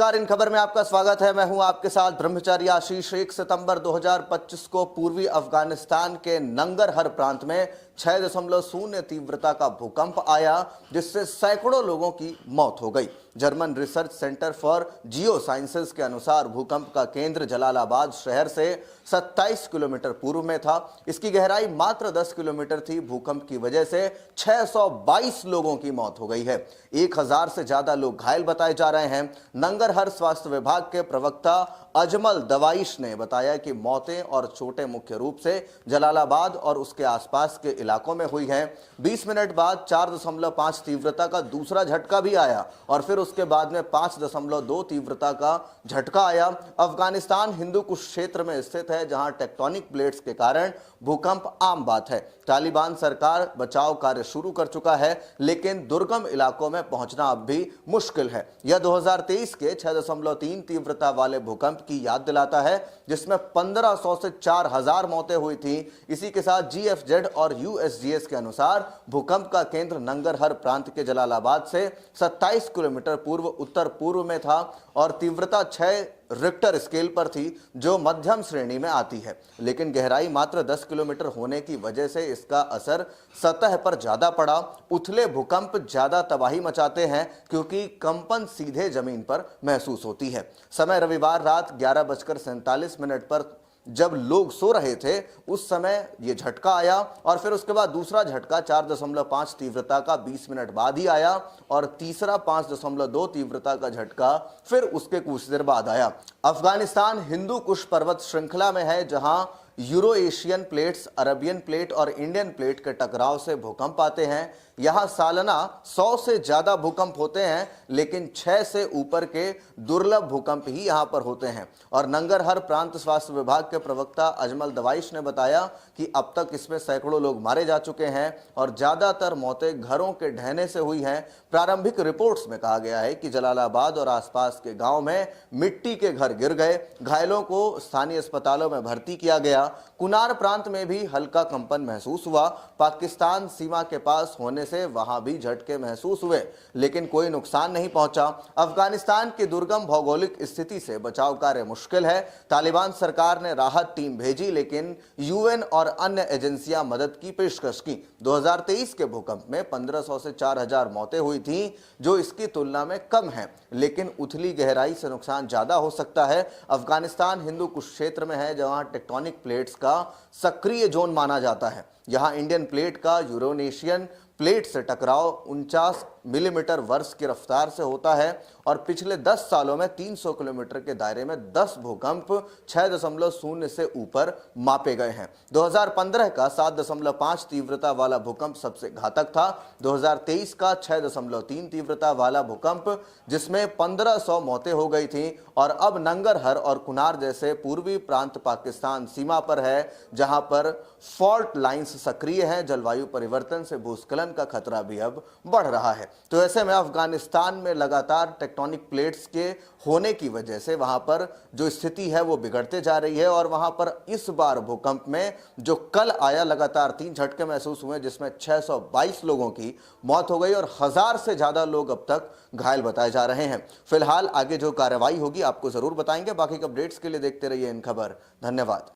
नमस्कार, इन खबर में आपका स्वागत है। मैं हूं आपके साथ ब्रह्मचारी आशीष। 1 सितंबर 2025 को पूर्वी अफगानिस्तान के नंगरहर प्रांत में 6.0 तीव्रता का भूकंप आया, जिससे सैकड़ों लोगों की मौत हो गई। German research centre for Jio sciences के अनुसार भूकंप का केंद्र जलालाबाद शहर से 27 किलोमीटर पूर्व में था। इसकी गहराई मात्र 10 किलोमीटर थी। भूकंप की वजह से 622 लोगों की मौत हो गई है। 1000 से ज्यादा लोग घायल बताए जा रहे हैं। नंगरहर स्वास्थ्य विभाग के प्रवक्ता अजमल दवाइश ने बताया कि मौतें और चोटें मुख्य रूप से जलालाबाद और उसके आसपास के इलाकों में हुई हैं। 20 मिनट बाद 4.5 तीव्रता का दूसरा झटका भी आया और फिर उसके बाद में 5.2 तीव्रता का झटका आया। अफगानिस्तान हिंदू कुश क्षेत्र में स्थित है, जहां टेक्टोनिक प्लेट्स के कारण भूकंप आम बात है। तालिबान सरकार बचाव कार्य शुरू कर चुका है, लेकिन दुर्गम इलाकों में पहुंचना अब भी मुश्किल है। यह 2023 के 6.3 तीव्रता वाले भूकंप की याद दिलाता है, जिसमें 1500 से 4000 मौतें हुई थी। इसी के साथ GFZ और USGS के अनुसार भूकंप का केंद्र नंगरहर प्रांत के जलालाबाद से 27 किलोमीटर पूर्व उत्तर पूर्व में था और तीव्रता 6 रिक्टर स्केल पर थी, जो मध्यम श्रेणी में आती है। लेकिन गहराई मात्र 10 किलोमीटर होने की वजह से इसका असर सतह पर ज्यादा पड़ा। उथले भूकंप ज्यादा तबाही मचाते हैं क्योंकि कंपन सीधे जमीन पर महसूस होती है। समय रविवार रात 11:47 पर जब लोग सो रहे थे, उस समय यह झटका आया और फिर उसके बाद दूसरा झटका 4.5 तीव्रता का 20 मिनट बाद ही आया और तीसरा 5.2 तीव्रता का झटका फिर उसके कुछ देर बाद आया। अफगानिस्तान हिंदू कुश पर्वत श्रृंखला में है, जहां euro Asian plates, Arabian plate और इंडियन प्लेट के टकराव से भूकंप आते हैं। यहां सालाना 100 से ज्यादा भूकंप होते हैं, लेकिन 6 से ऊपर के दुर्लभ भूकंप ही यहां पर होते हैं। और नंगरहर प्रांत स्वास्थ्य विभाग के प्रवक्ता अजमल दवाइश ने बताया कि अब तक इसमें सैकड़ों लोग मारे जा चुके हैं और ज्यादातर मौतें घरों के ढहने से हुई हैं। प्रारंभिक रिपोर्ट्स में कहा गया है कि जलालाबाद और आसपास के गांव में मिट्टी के घर गिर गए। घायलों को स्थानीय अस्पतालों में भर्ती किया गया। कुनार प्रांत में भी हल्का कंपन महसूस हुआ। पाकिस्तान सीमा के पास होने से वहां भी झटके महसूस हुए, लेकिन कोई नुकसान नहीं पहुंचा। अफगानिस्तान की दुर्गम भौगोलिक स्थिति से बचाव कार्य मुश्किल है। तालिबान सरकार ने राहत टीम भेजी, लेकिन UN और अन्य एजेंसियां मदद की पेशकश की। 2023 के भूकंप में 1500 से 4000 मौतें हुई थी, जो इसकी तुलना में कम है, लेकिन उथली गहराई से नुकसान ज्यादा हो सकता है। अफगानिस्तान हिंदू कुश क्षेत्र में है, जहां टेक्टोनिक प्लेट्स का सक्रिय जोन माना जाता है। यहां इंडियन प्लेट का यूरोनेशियन प्लेट से टकराव 49 मिलीमीटर वर्ष की रफ्तार से होता है और पिछले 10 सालों में 300 किलोमीटर के दायरे में 10 भूकंप 6.0 से ऊपर मापे गए हैं। 2015 का 7.5 तीव्रता वाला भूकंप सबसे घातक था। 2023 का 6.3 तीव्रता वाला भूकंप, जिसमें 1500 मौतें हो गई थी। और अब नंगरहर और कुनार जैसे पूर्वी प्रांत पाकिस्तान सीमा पर है, जहां पर फॉल्ट लाइंस सक्रिय हैं। जलवायु परिवर्तन से भूस्खलन का खतरा भी अब बढ़ रहा है। तो ऐसे में अफगानिस्तान में लगातार टेक्टोनिक प्लेट्स के होने की वजह से वहां पर जो स्थिति है वो बिगड़ते जा रही है और वहां पर इस बार भूकंप में जो कल आया, लगातार 3 झटके महसूस हुए, जिसमें 622 लोगों की मौत हो गई और 1000 से ज्यादा लोग अब तक घायल बताए जा रहे हैं। फिलहाल आगे जो कार्रवाई होगी आपको जरूर बताएंगे। बाकी के अपडेट्स के लिए देखते रहिए इन खबर। धन्यवाद।